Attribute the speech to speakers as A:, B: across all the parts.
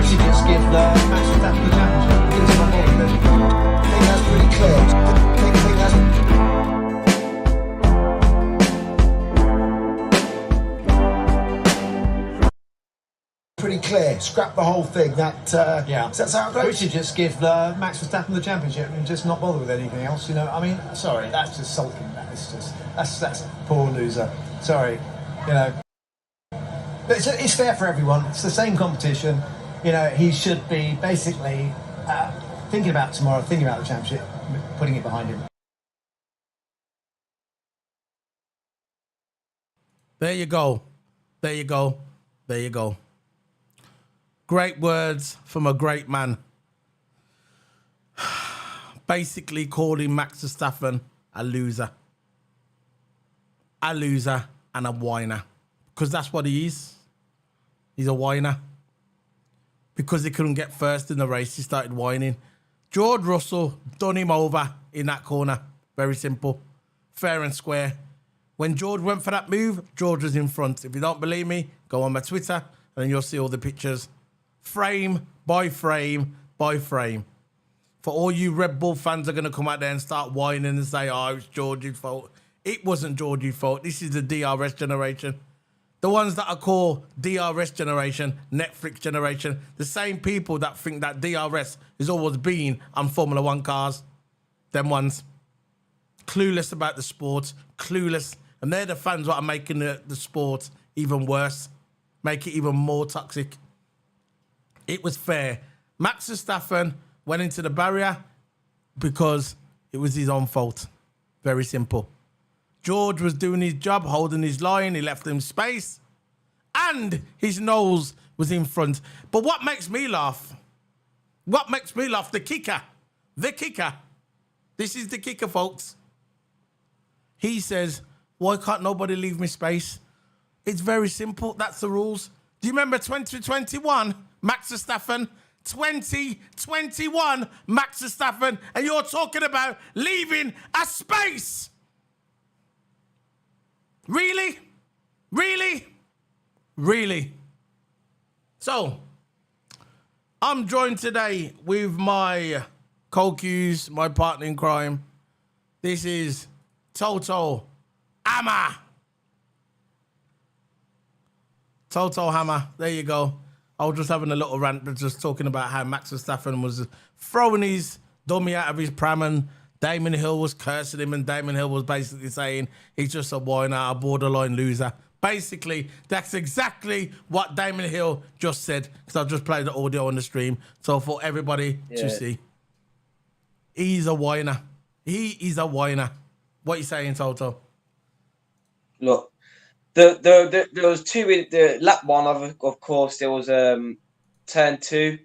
A: We should just give the Max Verstappen the championship. It's not bothering them.
B: I think that's pretty clear. I think that's pretty clear. Scrap the whole thing.
A: Yeah.
B: Does that sound
A: We
B: great?
A: should just give the Max Verstappen the championship and just not bother with anything else. You know, I mean, sorry, that's just sulking. That's a poor loser. Sorry, you know. But it's fair for everyone. It's the same competition. You know, he should be basically thinking about tomorrow, thinking about the championship, putting it behind him.
C: There you go. There you go. There you go. Great words from a great man. Basically calling Max Verstappen a loser. A loser and a whiner. Because that's what he is. He's a whiner. Because he couldn't get first in the race, he started whining. George Russell done him over in that corner. Very simple. Fair and square. When George went for that move, George was in front. If you don't believe me, go on my Twitter and you'll see all the pictures. Frame by frame by frame. For all you Red Bull fans are going to come out there and start whining and say, oh, it's George's fault. It wasn't George's fault. This is the DRS generation. The ones that are called DRS generation, Netflix generation, the same people that think that DRS has always been on Formula One cars. Them ones. Clueless about the sport. Clueless. And they're the fans that are making the sport even worse. Make it even more toxic. It was fair. Max Verstappen went into the barrier because it was his own fault. Very simple. George was doing his job, holding his line. He left him space. And his nose was in front. But what makes me laugh? What makes me laugh? The kicker. The kicker. This is the kicker, folks. He says, why can't nobody leave me space? It's very simple. That's the rules. Do you remember 2021? Max Verstappen? 2021 Max Verstappen. And you're talking about leaving a space. Really? Really? Really? So, I'm joined today with my co-Qs, my partner in crime. This is TOTO Hammer. TOTO Hammer. There you go. I was just having a little rant, but just talking about how Max Verstappen was throwing his dummy out of his pram and Damon Hill was cursing him and Damon Hill was basically saying he's just a whiner, a borderline loser. Basically, that's exactly what Damon Hill just said, because I've just played the audio on the stream. So for everybody to see, he's a whiner. He is a whiner. What are you saying, Toto?
D: Look, there was two in the lap one, of course. There was turn two,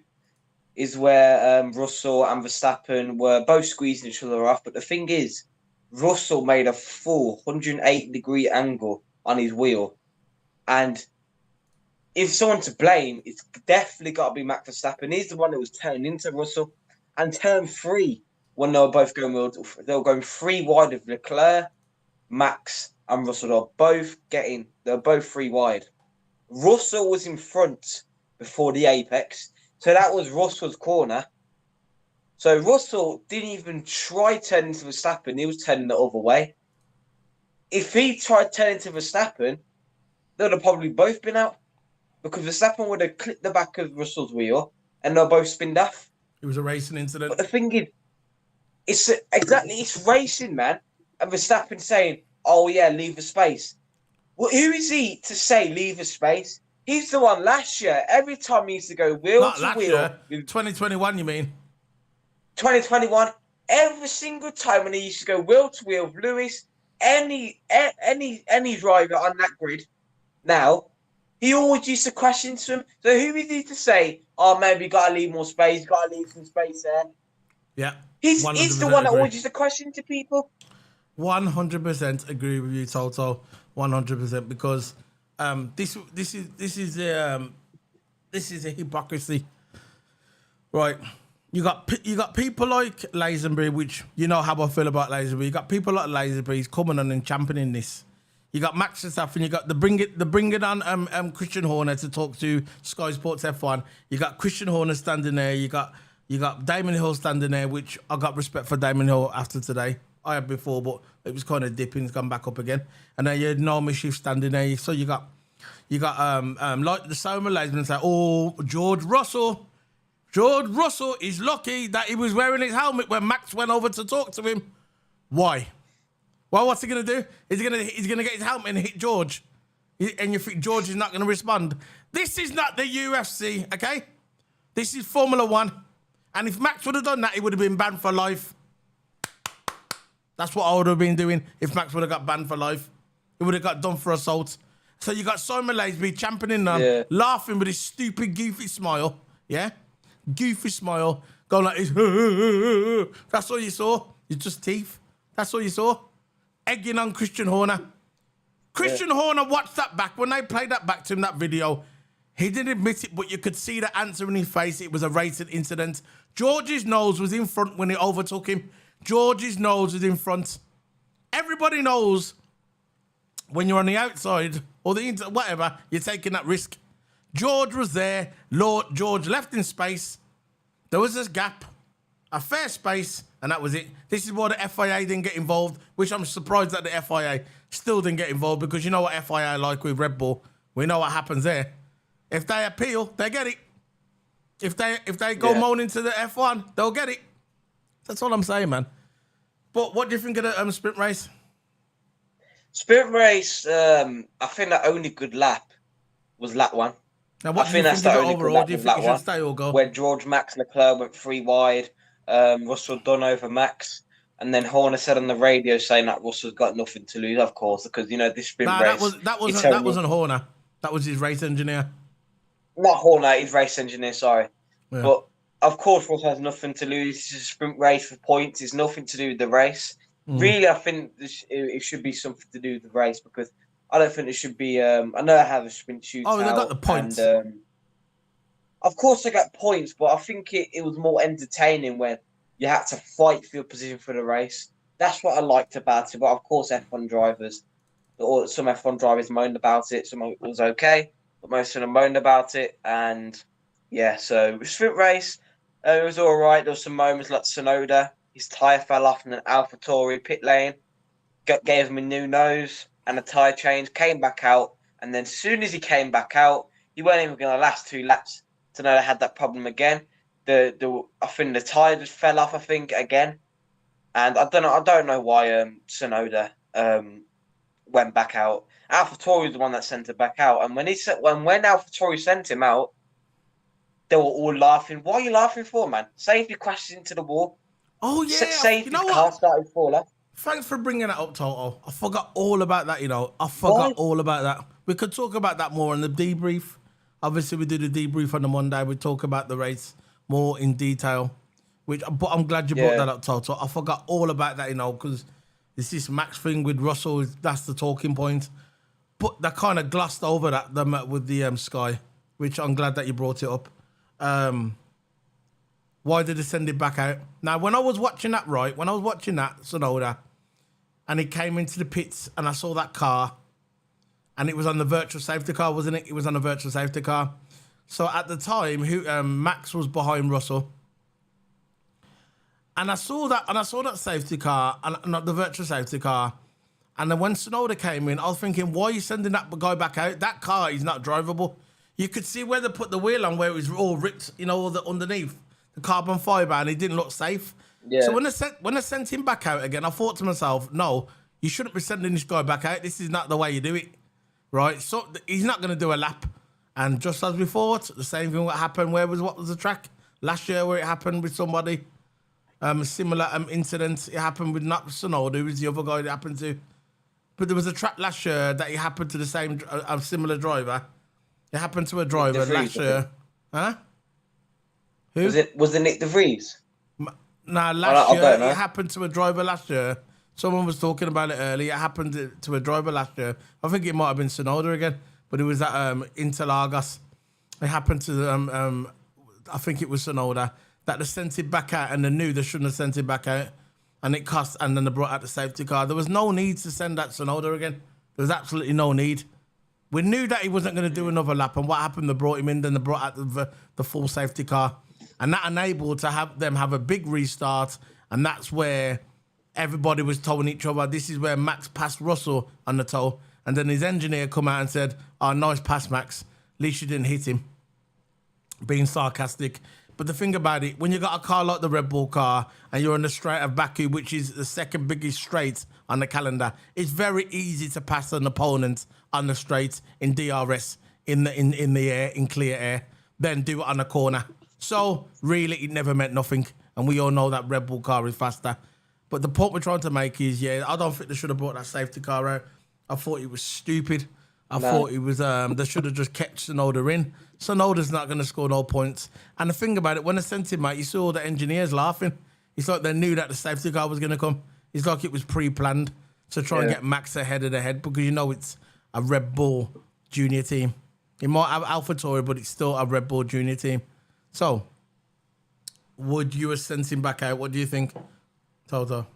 D: is where Russell and Verstappen were both squeezing each other off. But the thing is, Russell made a full 180-degree angle on his wheel. And if someone to blame, it's definitely got to be Max Verstappen. He's the one that was turning into Russell. And turn three, when they were both going, they were going three wide of Leclerc, Max and Russell. They were both three wide. Russell was in front before the apex. So that was Russell's corner. So Russell didn't even try turning to Verstappen. He was turning the other way. If he tried turning to Verstappen, they would have probably both been out. Because Verstappen would have clipped the back of Russell's wheel and they'll both spinned off.
C: It was a racing incident.
D: But the thing is, it's racing, man. And Verstappen saying, oh yeah, leave a space. Well, who is he to say leave a space? He's the one last year. Every time he used to go wheel
C: Not
D: to
C: last
D: wheel.
C: year. 2021, you mean?
D: 2021. Every single time when he used to go wheel to wheel with Lewis, any driver on that grid now, he always used to crash into him. So who is he to say, oh, maybe got to leave more space, got to leave some space there?
C: Yeah.
D: He's the one that
C: agree.
D: always used to crash into people.
C: 100% agree with you, Toto. 100%, because this is a hypocrisy, right? You got people like Lazenby, which you know how I feel about Lazenby. You got people like Lazenby. He's coming on and championing this. You got Max Verstappen. You got the bring it on Christian Horner to talk to Sky Sports F1. You got Christian Horner standing there. You got Damon Hill standing there, which I got respect for Damon Hill after today. I had before, but it was kind of dipping. It's gone back up again. And then you had Noel Mischief standing there. So you got like the Soma Lazeman say, oh, George Russell is lucky that he was wearing his helmet when Max went over to talk to him. Why? Well, what's he gonna do? He's gonna get his helmet and hit George, and you think George is not gonna respond? This is not the UFC, okay? This is Formula One, and if Max would have done that, he would have been banned for life. That's what I would have been doing if Max would have got banned for life. He would have got done for assault. So you got Simon Lazenby championing them, laughing with his stupid, goofy smile, yeah? Goofy smile, going like this. That's all you saw. It's just teeth. That's all you saw. Egging on Christian Horner. Christian Horner watched that back. When they played that back to him, that video, he didn't admit it, but you could see the answer in his face. It was a racing incident. George's nose was in front when he overtook him. George's nose was in front. Everybody knows when you're on the outside or the whatever, you're taking that risk. George was there. Lord George left in space. There was this gap, a fair space, and that was it. This is why the FIA didn't get involved, which I'm surprised that the FIA still didn't get involved, because you know what FIA like with Red Bull. We know what happens there. If they appeal, they get it. If they go moaning to the F1, they'll get it. That's all I'm saying, man. But what do you think of the sprint race?
D: Sprint race, I think the only good lap was lap one.
C: Now, what
D: I
C: do you
D: think that's the only good lap
C: do you
D: was
C: think
D: lap
C: it should
D: one,
C: stay or go?
D: where George, Max, Leclerc went 3 wide. Russell done over Max, and then Horner said on the radio saying that Russell's got nothing to lose, of course, because you know this sprint race.
C: That wasn't Horner. That was his race engineer.
D: Not Horner, his race engineer. Sorry,
C: Yeah.
D: but of course Russell has nothing to lose. It's a sprint race for points. It's nothing to do with the race. Really, I think it should be something to do with the race, because I don't think it should be. I know I have a sprint shootout.
C: Oh, they got the points.
D: And, of course, they got points, but I think it was more entertaining when you had to fight for your position for the race. That's what I liked about it. But of course, F1 drivers, or some F1 drivers moaned about it. Some of it was okay, but most of them moaned about it. And yeah, so sprint race, it was all right. There was some moments like Tsunoda, his tyre fell off in an AlphaTauri pit lane, gave him a new nose and a tyre change, came back out, and then as soon as he came back out, he weren't even going to last 2 laps. Tsunoda had that problem again. I think the tyre just fell off, I think, again. And I don't know why Tsunoda went back out. AlphaTauri was the one that sent him back out. And when AlphaTauri sent him out, they were all laughing. What are you laughing for, man? Safety crashes into the wall.
C: Oh, yeah.
D: Safety
C: You know
D: car
C: what?
D: started to fall off.
C: Thanks for bringing that up, Toto. I forgot all about that, I forgot all about that. We could talk about that more in the debrief. Obviously, we do the debrief on the Monday. We talk about the race more in detail. But I'm glad you brought that up, Toto. I forgot all about that, because it's this Max thing with Russell. That's the talking point. But they kind of glossed over that with the Sky, which I'm glad that you brought it up. Why did they send it back out? Now, when I was watching that, Tsunoda, and he came into the pits, and I saw that car, and it was on the virtual safety car, wasn't it? It was on the virtual safety car. So at the time, Max was behind Russell, and I saw that safety car, and not the virtual safety car. And then when Tsunoda came in, I was thinking, why are you sending that guy back out? That car is not drivable. You could see where they put the wheel on, where it was all ripped, all the underneath, the carbon fibre, and it didn't look safe. Yeah. So when they sent him back out again, I thought to myself, no, you shouldn't be sending this guy back out. This is not the way you do it, right? So he's not going to do a lap. And just as we thought, the same thing what happened. What was the track last year where it happened with somebody? A similar incident. It happened with not Tsunoda, who was the other guy it happened to. But there was a track last year that it happened to the same, a similar driver. It happened to a driver last year. Huh? Who?
D: Was it Nick De Vries?
C: No, last year, it happened to a driver last year. Someone was talking about it earlier. It happened to a driver last year. I think it might have been Tsunoda again, but it was at Interlagos. It happened to, I think it was Tsunoda, that they sent it back out and they knew they shouldn't have sent it back out. And it cost, and then they brought out the safety car. There was no need to send that Tsunoda again. There's absolutely no need. We knew that he wasn't going to do another lap, and what happened? They brought him in, then they brought out the full safety car, and that enabled to have them have a big restart, and that's where everybody was telling each other, this is where Max passed Russell on the toe, and then his engineer come out and said, "Oh, nice pass, Max. At least you didn't hit him." Being sarcastic. But the thing about it, when you got a car like the Red Bull car and you're on the straight of Baku, which is the second biggest straight on the calendar, it's very easy to pass an opponent on the straight in DRS, in the air, in clear air, then do it on a corner. So really, it never meant nothing, and we all know that Red Bull car is faster. But the point we're trying to make is, I don't think they should have brought that safety car out. I thought it was stupid. I thought it was they should have just kept Tsunoda in. Tsunoda's not going to score no points. And the thing about it, when they sent him out, you saw the engineers laughing. It's like they knew that the safety car was going to come. It's like it was pre-planned to try and get Max ahead of the head, because you know it's a Red Bull junior team. It might have AlphaTauri, but it's still a Red Bull junior team. So, would you have sent him back out? What do you think, Toto?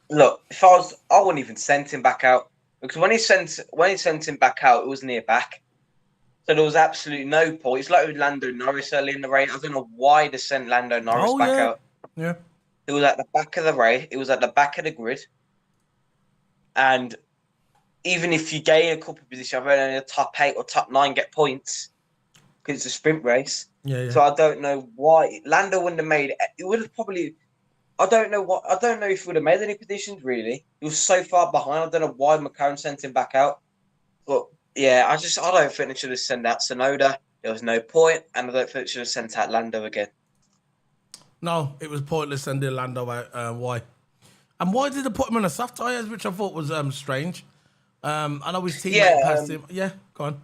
D: Look, I wouldn't even send him back out, because when he sent him back out, it was near back. So there was absolutely no point. It's like with Lando Norris early in the race. I don't know why they sent Lando Norris back out.
C: Yeah.
D: It was at the back of the race. It was at the back of the grid. And even if you gain a couple of positions, I've only the top 8 or top 9 get points, because it's a sprint race.
C: Yeah.
D: So I don't know why Lando wouldn't have made it. It would have probably. I don't know if he would have made any positions, really. He was so far behind. I don't know why McLaren sent him back out. But yeah, I don't think they should have sent out Tsunoda. There was no point, and I don't think they should have sent out Lando again.
C: No, it was pointless sending Lando out. Why? And why did they put him on the soft tyres, which I thought was strange? I know his teammate passed him. Yeah, go on.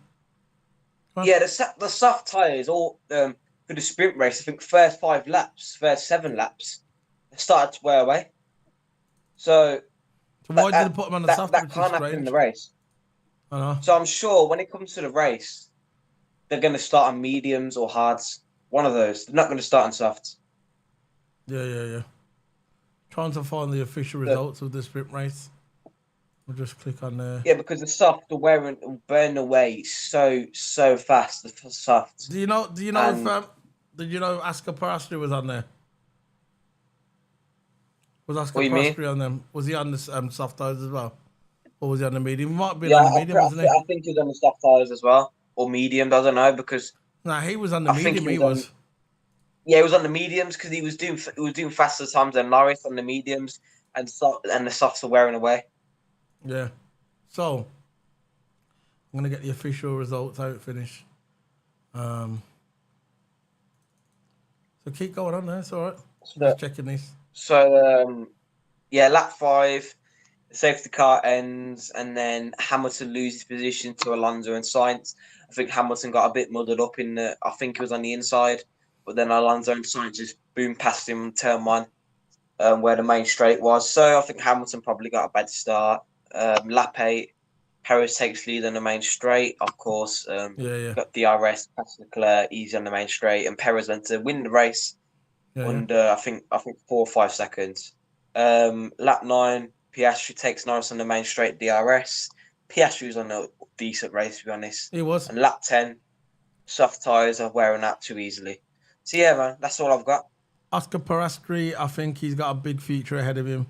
D: Yeah, the soft tyres all for the sprint race. I think first 7 laps, they started to wear away. So
C: why did they put him on the soft?
D: That can't happen in the race.
C: I know.
D: So I'm sure when it comes to the race, they're going to start on mediums or hards. One of those. They're not going to start on softs.
C: Yeah. Trying to find the official results of the sprint race. We'll just click on there.
D: Yeah, because the soft, the wearing, burn away so fast. The softs.
C: Do you know if Oscar Piastri was on there? Was Oscar Piastri on them? Was he on the soft tires as well? Or was he on the medium? He might have been on the medium, wasn't he?
D: I think he was on the soft tires as well. Or medium, I don't know, because...
C: Nah, he was on the medium, he was.
D: Yeah, he was on the mediums because he was doing faster times than Norris on the mediums, and the softs are wearing away.
C: Yeah. So, I'm going to get the official results out, finish. So keep going on there, it's all right. Just checking these.
D: So, lap 5, the safety car ends, and then Hamilton loses position to Alonso and Sainz. I think Hamilton got a bit muddled up I think it was on the inside, but then Alonso and Sainz just boomed past him on turn 1, where the main straight was. So I think Hamilton probably got a bad start. Lap 8, Perez takes lead on the main straight. Of course, got DRS, past Leclerc, easy on the main straight, and Perez went to win the race under I think 4 or 5 seconds. Lap 9, Piastri takes Norris on the main straight, DRS. Piastri was on a decent race, to be honest.
C: He was.
D: And lap 10, soft tyres are wearing out too easily. So yeah, man, that's all I've got.
C: Oscar Piastri, I think he's got a big future ahead of him.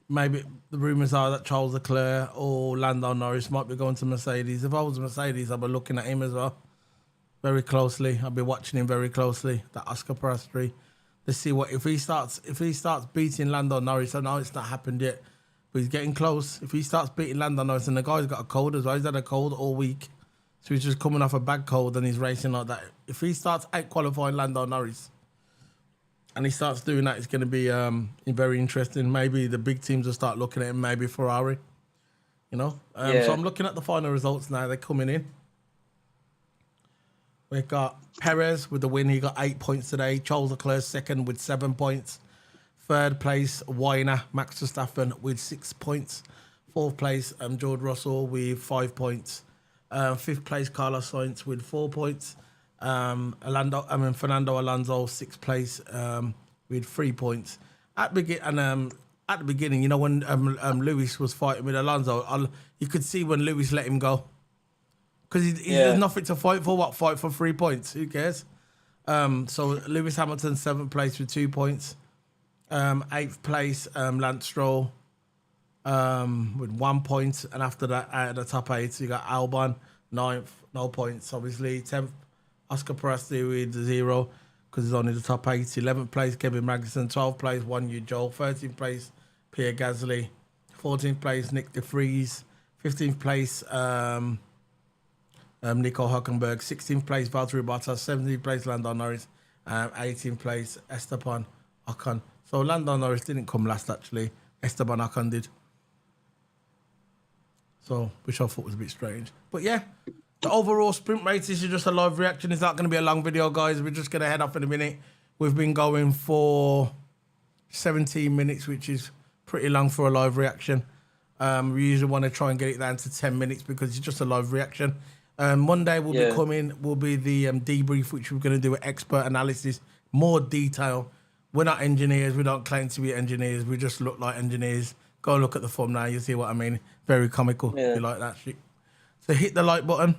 C: Maybe the rumours are that Charles Leclerc or Lando Norris might be going to Mercedes. If I was Mercedes, I'd be looking at him as well very closely. I'll be watching him very closely. That Oscar Piastri. Let's see what if he starts beating Lando Norris. I know it's not happened yet, but he's getting close. If he starts beating Lando Norris, and the guy's got a cold as well, he's had a cold all week, so he's just coming off a bad cold and he's racing like that. If he starts out qualifying Lando Norris, and he starts doing that, it's going to be very interesting. Maybe the big teams will start looking at him, maybe Ferrari. So I'm looking at the final results now. They're coming in. We've got Perez with the win. He got 8 points today. Charles Leclerc second with 7 points. Third place, Weiner, Max Verstappen with 6 points. Fourth place, George Russell with 5 points. Fifth place, Carlos Sainz with 4 points. Fernando Alonso, 6th place with 3 points. At at the beginning, you know, when Lewis was fighting with Alonso, you could see when Lewis let him go. Because there's nothing to fight for. What, fight for 3 points? Who cares? So Lewis Hamilton, 7th place with 2 points. 8th place, Lance Stroll with 1 point. And after that, out of the top 8, you got Albon, 9th, no points, obviously. 10th, Oscar Piastri with 0, because he's only the top 8. 11th place, Kevin Magnussen. 12th place, Juan Yu Zhou. 13th place, Pierre Gasly. 14th place, Nick De Vries. 15th place, Nico Hülkenberg. 16th place, Valtteri Bottas. 17th place, Lando Norris. 18th place, Esteban Ocon. So Lando Norris didn't come last, actually. Esteban Ocon did. So, which I thought was a bit strange. But yeah, the overall sprint race, this is just a live reaction. It's not going to be a long video, guys. We're just going to head off in a minute. We've been going for 17 minutes, which is pretty long for a live reaction. We usually want to try and get it down to 10 minutes because it's just a live reaction. Monday will be coming, will be the debrief, which we're going to do an expert analysis, more detail. We're not engineers. We don't claim to be engineers. We just look like engineers. Go look at the thumbnail. You see what I mean? Very comical. If you like that shit. So hit the like button.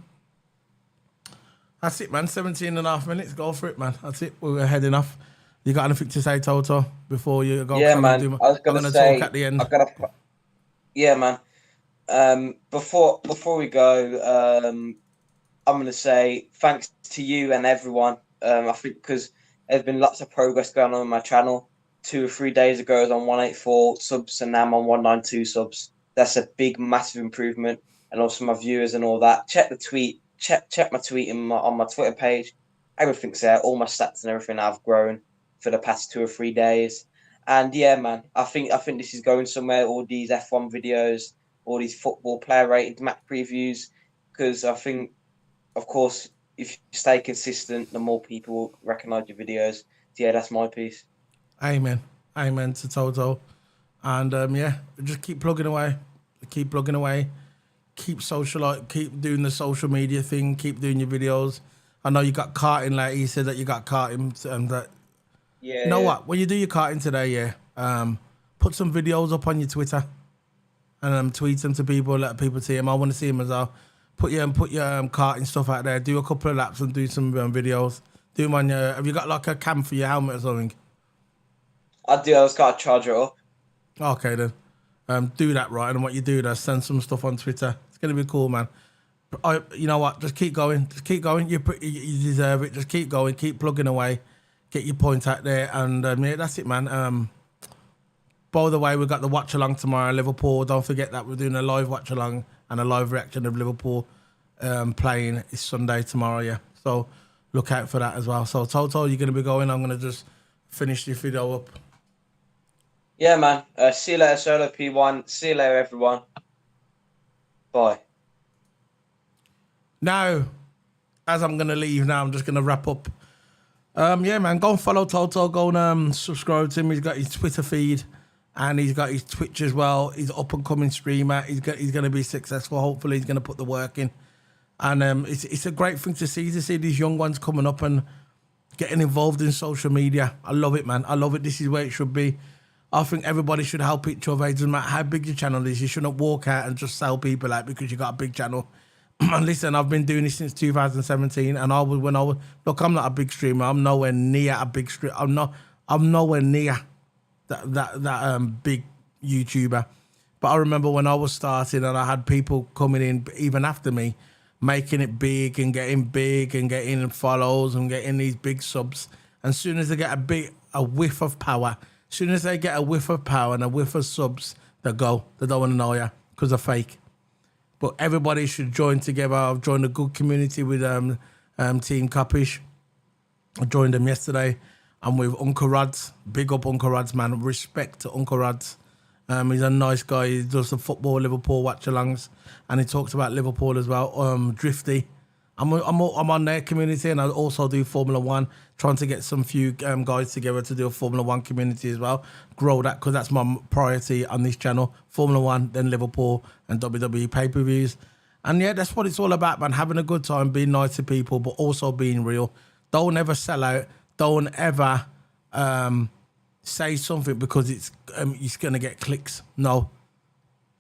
C: That's it, man. 17.5 minutes. Go for it, man. That's it. We're heading off. You got anything to say, Toto, before you go?
D: Yeah, man. I was going to say,
C: talk at the end.
D: Yeah, man. Before we go, I'm going to say thanks to you and everyone. I think because there's been lots of progress going on my channel. 2 or 3 days ago, I was on 184 subs, and now I'm on 192 subs. That's a big, massive improvement. And also my viewers and all that. Check the tweet. Check my tweet on my Twitter page. Everything's there. All my stats and everything have grown for the past 2 or 3 days. And yeah, man, I think this is going somewhere. All these F1 videos, all these football player ratings, match previews, because I think, of course, if you stay consistent, the more people will recognise your videos. So yeah, that's my piece.
C: Amen. Amen to Toto. And yeah, just keep plugging away. Keep plugging away. Keep keep doing the social media thing. Keep doing your videos. I know you got karting, like he said that you got karting. That
D: yeah.
C: You know what? When you do your karting today, put some videos up on your Twitter and tweet them to people. Let people see them. I want to see them as well. Put your karting stuff out there. Do a couple of laps and do some videos. Do them on your. Have you got like a cam for your helmet or something?
D: I do. I just got to charge it up.
C: Okay then. Do that right, and what you do is send some stuff on Twitter. It's gonna be cool, man. You know what? Just keep going. Just keep going. You deserve it. Just keep going. Keep plugging away. Get your point out there, and yeah, that's it, man. By the way, we've got the watch along tomorrow, Liverpool. Don't forget that we're doing a live watch along and a live reaction of Liverpool playing. It's Sunday tomorrow, yeah. So look out for that as well. So Toto, you're gonna be going. I'm gonna just finish this video up.
D: Yeah, man. See you later, Solo P1. See you later, everyone. Bye.
C: Now, as I'm going to leave now, I'm just going to wrap up. Yeah, man, go and follow Toto. Go and subscribe to him. He's got his Twitter feed and he's got his Twitch as well. He's an up-and-coming streamer. He's going to be successful. Hopefully, he's going to put the work in. And it's a great thing to see these young ones coming up and getting involved in social media. I love it, man. I love it. This is where it should be. I think everybody should help each other. It doesn't matter how big your channel is. You shouldn't walk out and just sell people out because you got a big channel. And listen, I've been doing this since 2017, and look, I'm not a big streamer. I'm nowhere near a big streamer. I'm nowhere near that big YouTuber. But I remember when I was starting, and I had people coming in even after me, making it big and getting follows and getting these big subs. And as soon as they get a whiff of power. As soon as they get a whiff of power and a whiff of subs, they go. They don't want to know you because they're fake. But everybody should join together. I've joined a good community with Team Coppish. I joined them yesterday. I'm with Uncle Rods. Big up Uncle Rods, man. Respect to Uncle Rods. He's a nice guy. He does the football, Liverpool watch-alongs. And he talks about Liverpool as well. Drifty. I'm on their community, and I also do Formula One, trying to get some few guys together to do a Formula One community as well. Grow that, because that's my priority on this channel. Formula One, then Liverpool, and WWE pay-per-views. And yeah, that's what it's all about, man. Having a good time, being nice to people, but also being real. Don't ever sell out. Don't ever say something because it's going to get clicks. No.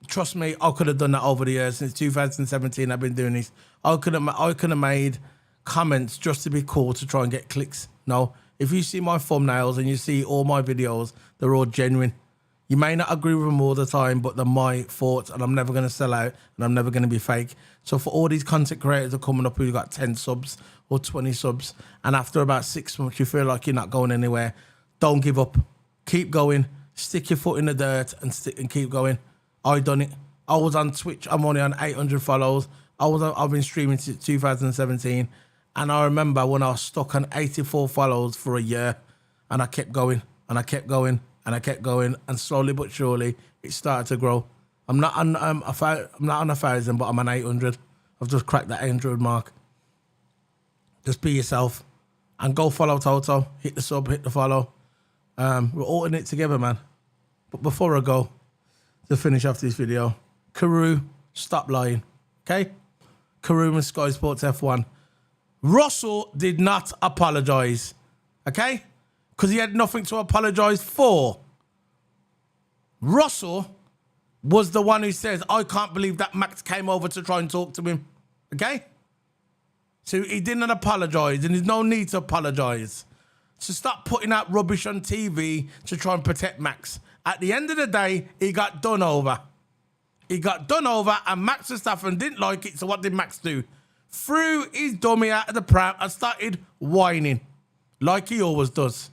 C: Trust me, I could have done that over the years. Since 2017, I've been doing this. I could have made comments just to be cool to try and get clicks. No. If you see my thumbnails and you see all my videos, they're all genuine. You may not agree with them all the time, but they're my thoughts, and I'm never going to sell out, and I'm never going to be fake. So for all these content creators that are coming up who've got 10 subs or 20 subs, and after about 6 months you feel like you're not going anywhere, don't give up. Keep going. Stick your foot in the dirt and keep going. I done it. I was on Twitch. I'm only on 800 follows. I've been streaming since 2017, and I remember when I was stuck on 84 follows for a year, and I kept going, and I kept going, and I kept going, and slowly but surely it started to grow. I'm not on 1,000, but I'm on 800. I've just cracked that 800 mark. Just be yourself, and go follow Toto. Hit the sub, hit the follow. We're all in it together, man. But before I go, to finish off this video, Carew, stop lying, okay? Carew and Sky Sports F1. Russell did not apologise, okay? Because he had nothing to apologise for. Russell was the one who says, I can't believe that Max came over to try and talk to him, okay? So he didn't apologise, and there's no need to apologise. So stop putting out rubbish on TV to try and protect Max. At the end of the day, he got done over. He got done over, and Max Verstappen didn't like it, so what did Max do? Threw his dummy out of the pram and started whining, like he always does.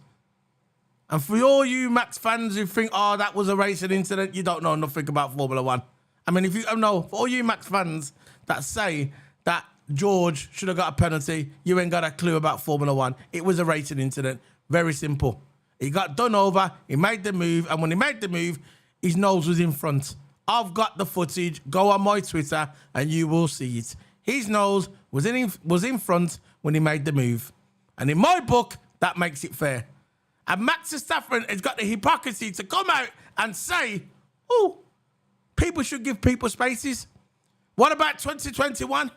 C: And for all you Max fans who think, oh, that was a racing incident, you don't know nothing about Formula One. I mean, if you don't know, for all you Max fans that say that George should have got a penalty, you ain't got a clue about Formula One. It was a racing incident. Very simple. He got done over, he made the move, and when he made the move, his nose was in front. I've got the footage. Go on my Twitter and you will see it. His nose was in front when he made the move. And in my book, that makes it fair. And Max Verstappen has got the hypocrisy to come out and say, oh, people should give people spaces. What about 2021?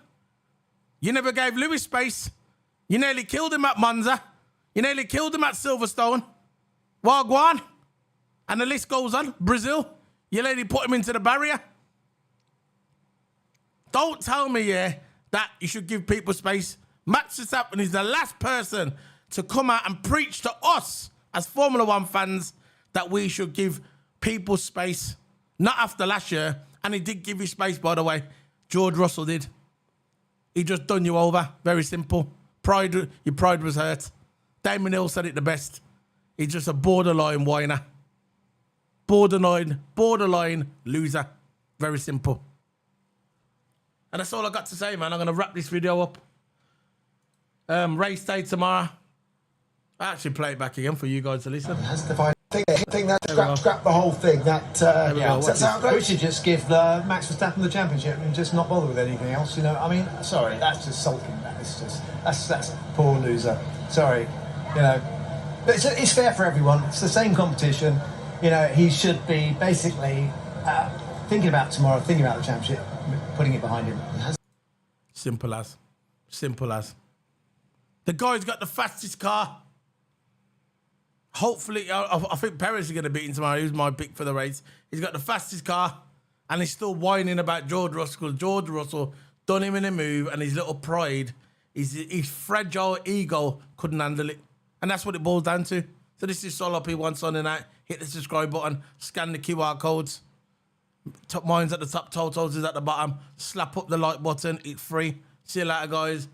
C: You never gave Lewis space. You nearly killed him at Monza. You nearly killed him at Silverstone. Wagwan. And the list goes on. Brazil. You nearly put him into the barrier. Don't tell me, yeah, that you should give people space. Max Verstappen is the last person to come out and preach to us as Formula One fans that we should give people space. Not after last year. And he did give you space, by the way. George Russell did. He just done you over. Very simple. Your pride was hurt. Damon Hill said it the best. He's just a borderline whiner. Borderline loser. Very simple. And that's all I got to say, man. I'm going to wrap this video up. Race day tomorrow. I actually play it back again for you guys to listen.
B: That's the fine thing. That scrap the whole thing. That does that sound great?
A: We should just give Max Verstappen the championship and just not bother with anything else. You know, I mean, sorry, that's just sulking. That's a poor loser. Sorry, you know, but it's fair for everyone. It's the same competition. You know, he should be basically thinking about tomorrow, thinking about the championship, putting it behind him.
C: Simple as. The guy's got the fastest car. Hopefully, I think Perez is going to beat him tomorrow. He was my pick for the race. He's got the fastest car, and he's still whining about George Russell because George Russell done him in a move, and his little pride, his fragile ego couldn't handle it. And that's what it boils down to. So this is Solo P1 Sunday night. Hit the subscribe button, scan the QR codes. Top mine's at the top, Toto's is at the bottom. Slap up the like button, it's free. See you later, guys.